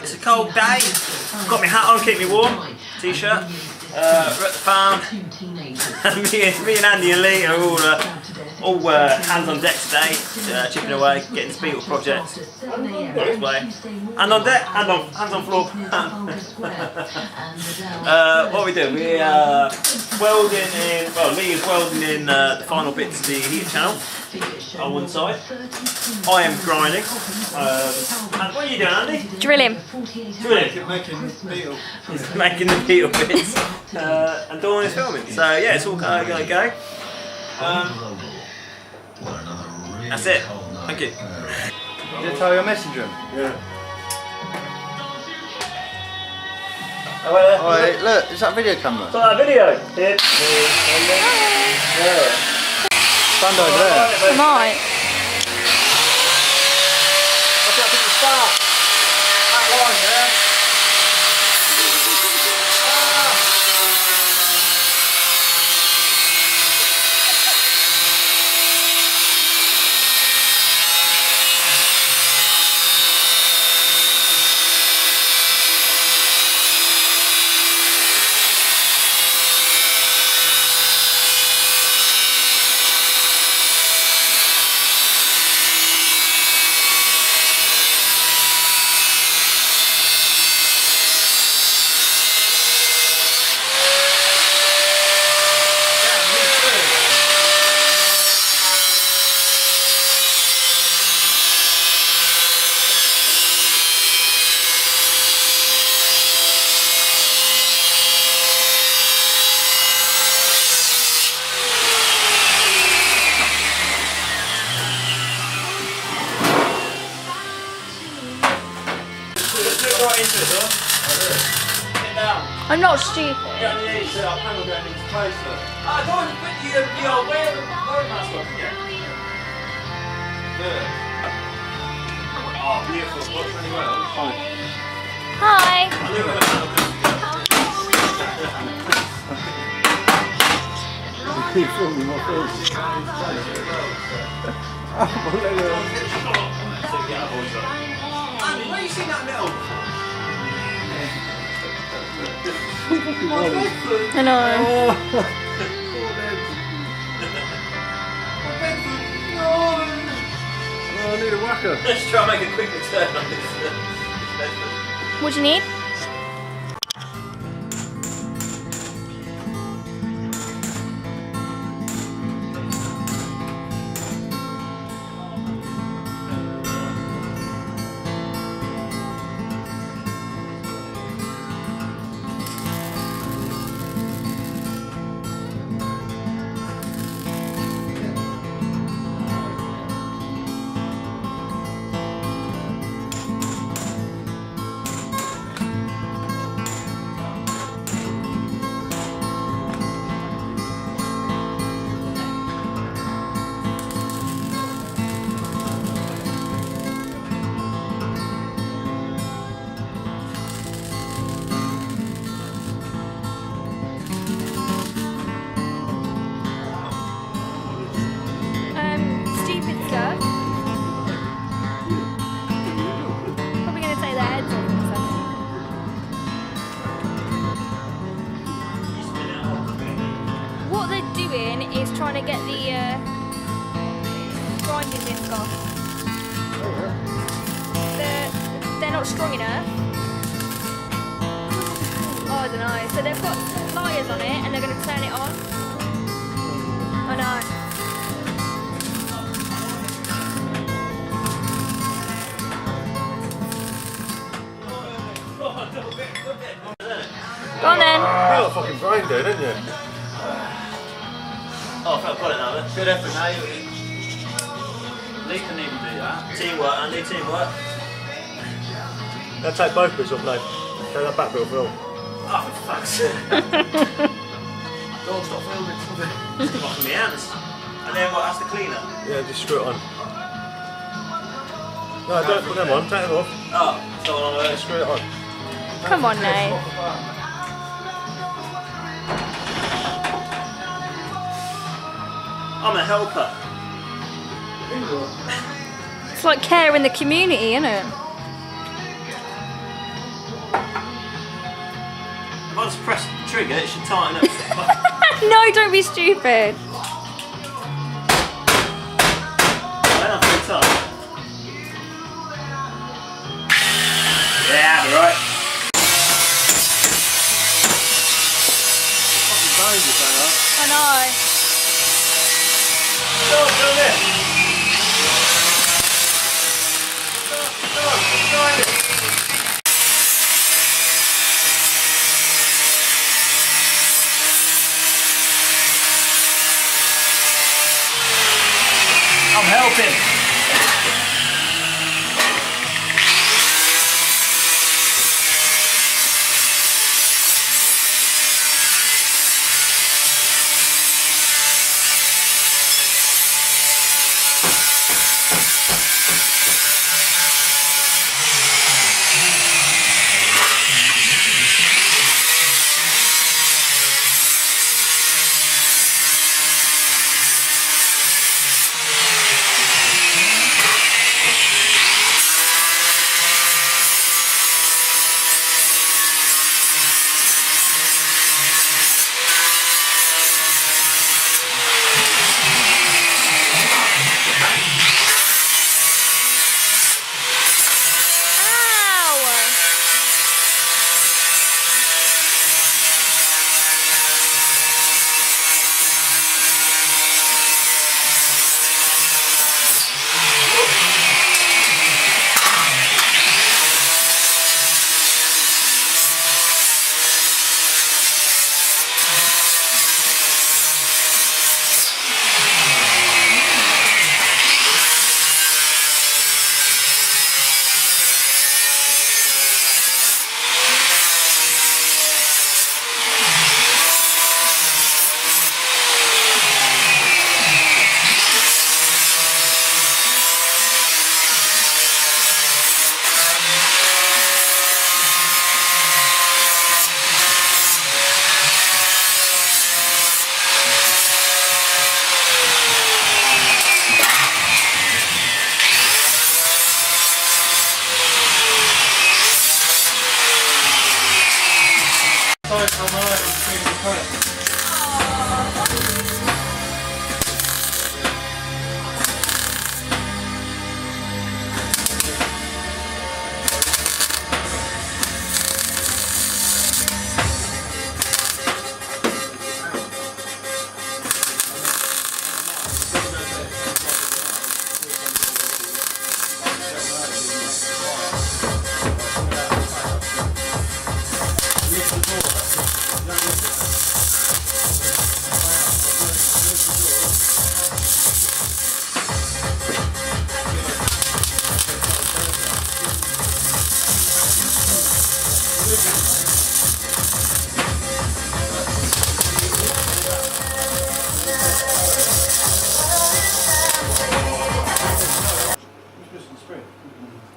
It's a cold day. Got my hat on, keep me warm. T-shirt. We're at the farm. me and Andy and Lee are all hands on deck today, chipping away, getting this Beetle project on its way. And on deck, hands on floor. What are we doing? We are welding in. Well, Lee is welding in the final bits of the heater channel on one side. I am grinding. And what are you doing, Andy? Drilling. Making Beetle. He's making the Beetle bits. And Dawn is filming. So yeah, it's all going to go. That's it. Thank you. Did you tell your messenger? Yeah. Oh, wait, look, is that video camera? It's that video. Here. Stand over there. I might. Watch out for the start. That line there. I'm not stupid. Get on your knees, our panel going into place. Ah, go on, you put the old wear mask on, yeah. Good. Oh, beautiful. Works really well. Hi. I knew where the panel was. Keep filming my face. Andy, where you seen that metal? I know. I need a whacker. Let's try and make a quick return on this. What do you need? Stupid stuff. Probably going to take their heads off or something. What they're doing is trying to get the grinding disc off. They're not strong enough. Oh, I don't know. So they've got pliers on it and they're going to turn it on. I know. Go on then. You got a fucking brain there, didn't you? Oh, I felt got it now then. Good effort, now. Lee can even do that. Teamwork, Andy, teamwork. Now take both bits off, mate. Take that back bit off, Will. Oh, for fuck's sake. Don't stop filming something. It's off my hands. And then what, that's the cleaner? Yeah, just screw it on. No, don't put them on, take them off. Oh, so on Screw it on. Come on now. I'm a helper. It's like care in the community, isn't it? once I press the trigger, it should tighten up. No, don't be stupid. Well, pretty tight. Yeah, right. Fucking bones are going up. I know. Stop doing this. Stop, trying it. I'm helping.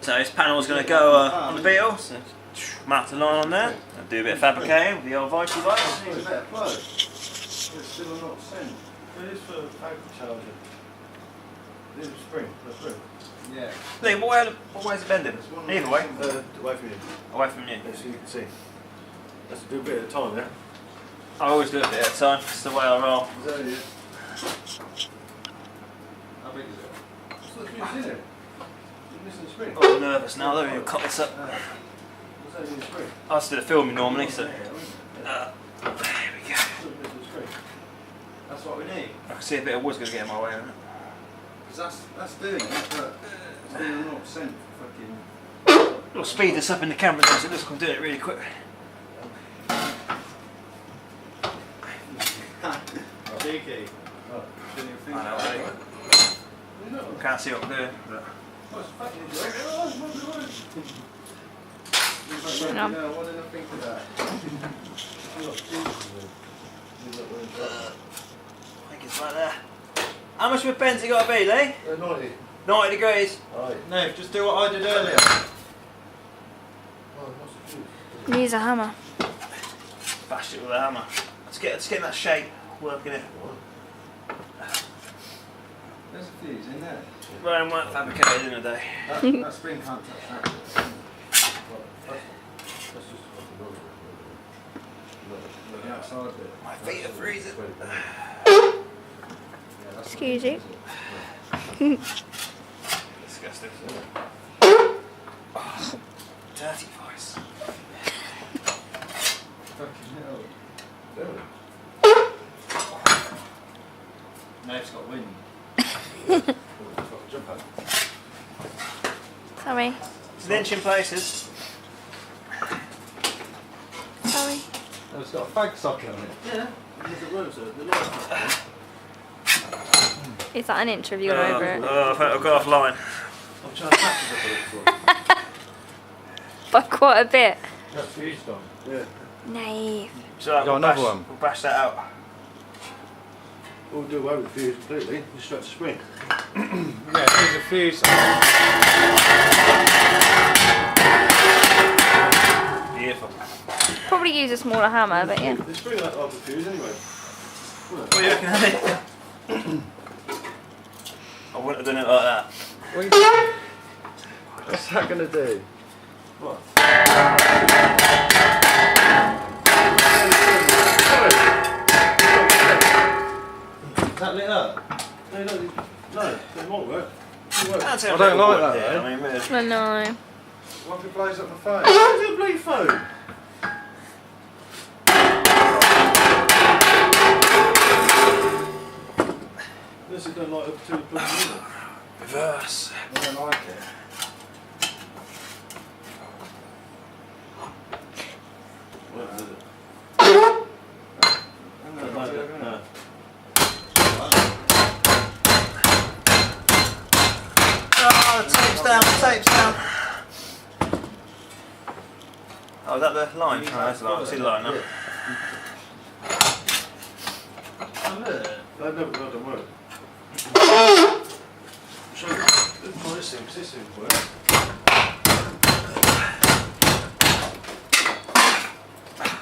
So this panel is going to go on the Beetle, so mount the line on there, and do a bit of fabricating with the old Vital device. It's better flow. It's still not sent. It is for paper charger. This is spring. That's spring. Yeah. Lee, what way is it bending? Either way. Away from you. Away from you. As you can see. Let's do a bit at a time, yeah? I always do it a bit at a time, it's the way I roll. Is that it? How big is it? It's not huge, is it? You're missing the spring. I'm nervous now though, you'll cut this up. What's that in the spring? I just do the filming normally, so... there we go. That's what we need. I can see a bit of wood's going to get in my way, isn't it? Because that's doing it, but it's doing 0% fucking... It'll speed this up in the camera so it looks like I'm doing it really quick. Cheeky. I know, I can't see what I'm doing. But... No. What did I think of that? I think it's right there. How much of a bend's it got to be, Lee? 90. 90 degrees. Right. No, just do what I did earlier. Use a hammer. Bash it with a hammer. Let's get in that shape, working it. There's a fuse in there. Ryan weren't fabricated in a day. That spring can't touch that. That's just fucking rubber. outside bit. My feet are freezing. Excuse you. Disgusting. Dirty voice. Fucking hell. Nave's got wind. Sorry. It's an inch in places. Sorry. Oh, it's got a fag socket on it. Yeah. Is that an inch of you over it? Oh, I think I've got offline. I'm trying to patch it up. By quite a bit. That fuse gone. Yeah. Naive. So Got another one. We'll bash that out. We'll do away with the fuse completely. Just stretch the spring. Yeah, there's a fuse. Beautiful. Probably use a smaller hammer, but yeah. The spring like the fuse anyway. What do you reckon, Andy? I wouldn't have done it like that. What's that going to do? What? Is that lit up? No, it won't work. I I don't like that, Yeah, though. I mean, really. I know. What if it blows up my phone? Why is it a bloody phone? Unless it don't light up till it plugs in. Reverse. I don't like it. Well, does it? I'm No, gonna no, do it, no. Oh, the tape's down, the tape's down. Oh, is that the line? Oh, that's the line. I see the line now. That never doesn't work. So, let's try this thing, 'cause this thing works.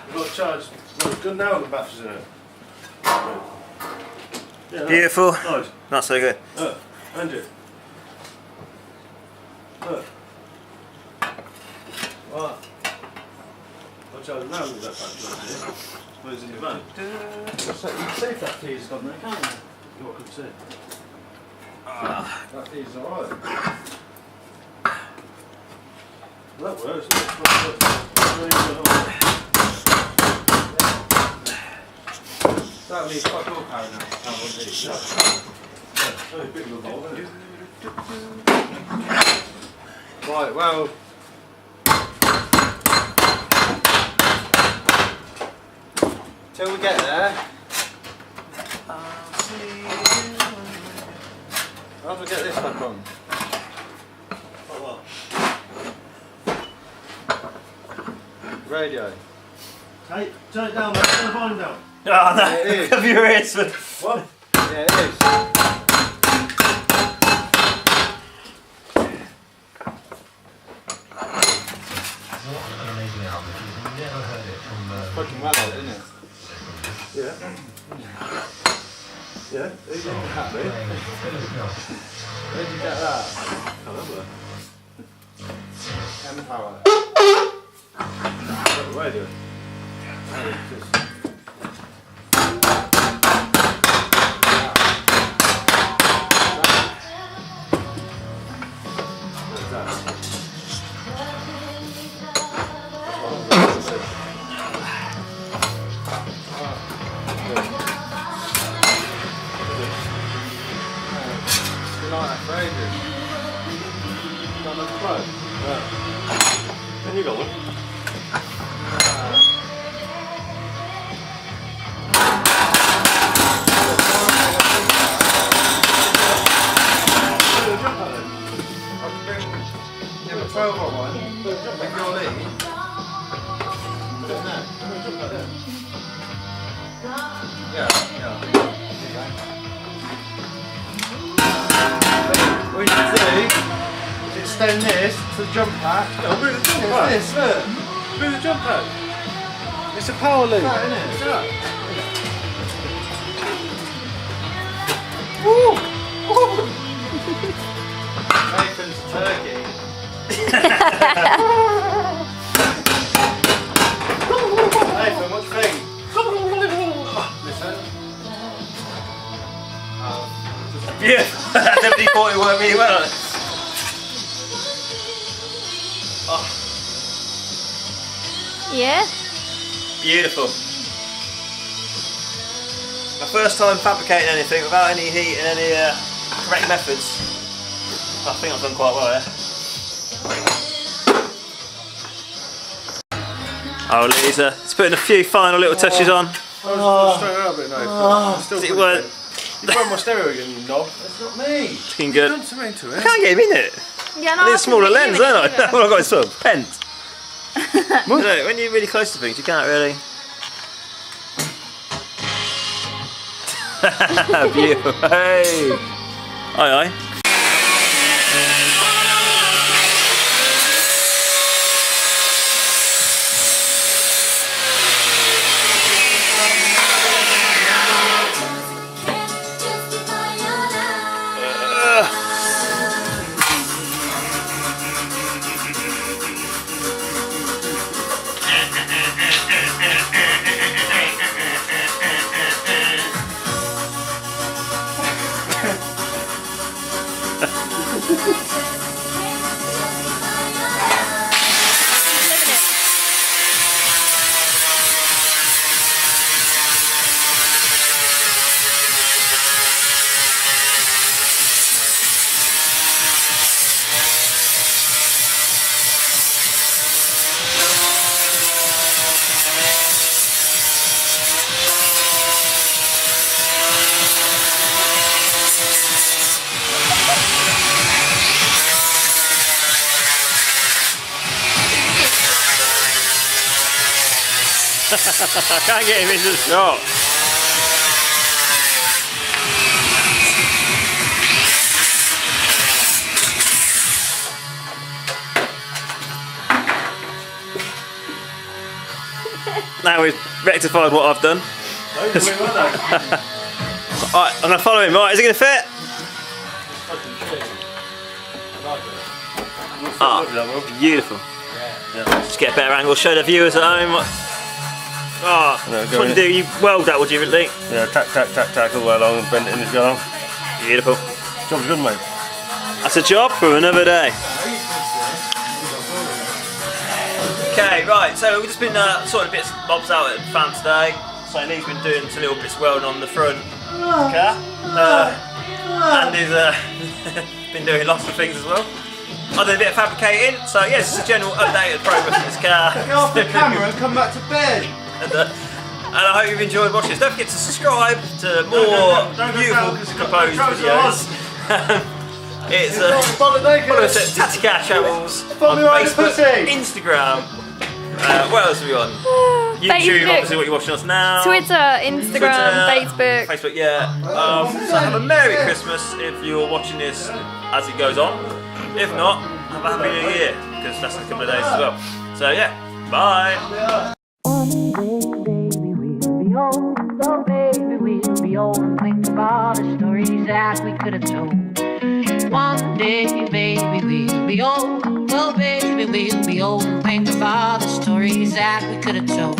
We've got to charge. Well, it's good now the batteries in it. Yeah, Beautiful. Nice. Not so good. Look, Andrew. Look. What? I'll charge now with that battery on here. Where's in your van? What's that? You can see if that fuse has gone there, can't you? What can see? That fuse is alright. Well, that works. That'll be quite cool power now. That one these. Oh, a bit of a volt, isn't it? Right, well. Till we get there. How do we get this back on? What? Radio. Hey, turn it down, mate. Turn the volume down. Oh, no. It is. Cover your ears. What? Yeah, it is. Fucking well out, isn't it? Yeah. Yeah, there you go. Happy. Where'd you get that? However, M power. got the radio. Where's that? And you got one. What you do is extend this to the jump pack. No, move the jump It's pad. this, look. Move the jump pad. It's a power loop. That, isn't it? It's that. Woo! Woo! Nathan's turkey. Nathan, what do you think? Yeah, I definitely thought it worked really well. Oh, Yeah? beautiful. My first time fabricating anything without any heat and any correct methods. I think I've done quite well there. Oh, Lisa, it's putting a few final little touches on. I was straight out a bit now. Still It pretty weren't- good. You broke my stereo again, you knob. That's not me. Looking good. Done something to I it. can't get him in it. Yeah, no, I need a smaller couldn't lens, get you in don't it I? either. All I've got is sort of pens. You know, when you're really close to things, you can't really. Beautiful. Hey. Aye, aye. I can't get him into the shot. Now we've rectified what I've done. Alright, I'm going to follow him. Right, is it going to fit? Ah, beautiful. Just get a better angle, show the viewers at home what. Oh, No, what do you do? You weld that, would you, really? Yeah, tack, tack, tack, tack all the way along and bend it in it's going on. Beautiful. Job's good, mate. That's a job for another day. Okay, right, so we've just been sorting bits and bobs out at the farm today. So Lee's been doing some little bits welding on the front car. And he's been doing lots of things as well. I did a bit of fabricating, so yes, it's a general update of the progress of this car. Get off the camera and come back to bed. And I hope you've enjoyed watching this. Don't forget to subscribe to more beautiful proposed videos. It's follow us at Taticat Channels on Facebook, Instagram. What else are we on? YouTube, Facebook. obviously what you're watching us now. Twitter, Instagram, Facebook. Facebook, yeah. So have a Merry Christmas if you're watching this as it goes on. If not, have a Happy New Year, because that's in a couple of days as well. So yeah, bye. Oh baby, we'll be old and think of all the stories that we could have told. One day, baby, we'll be old. Oh baby, we'll be old and think of all the stories that we could have told.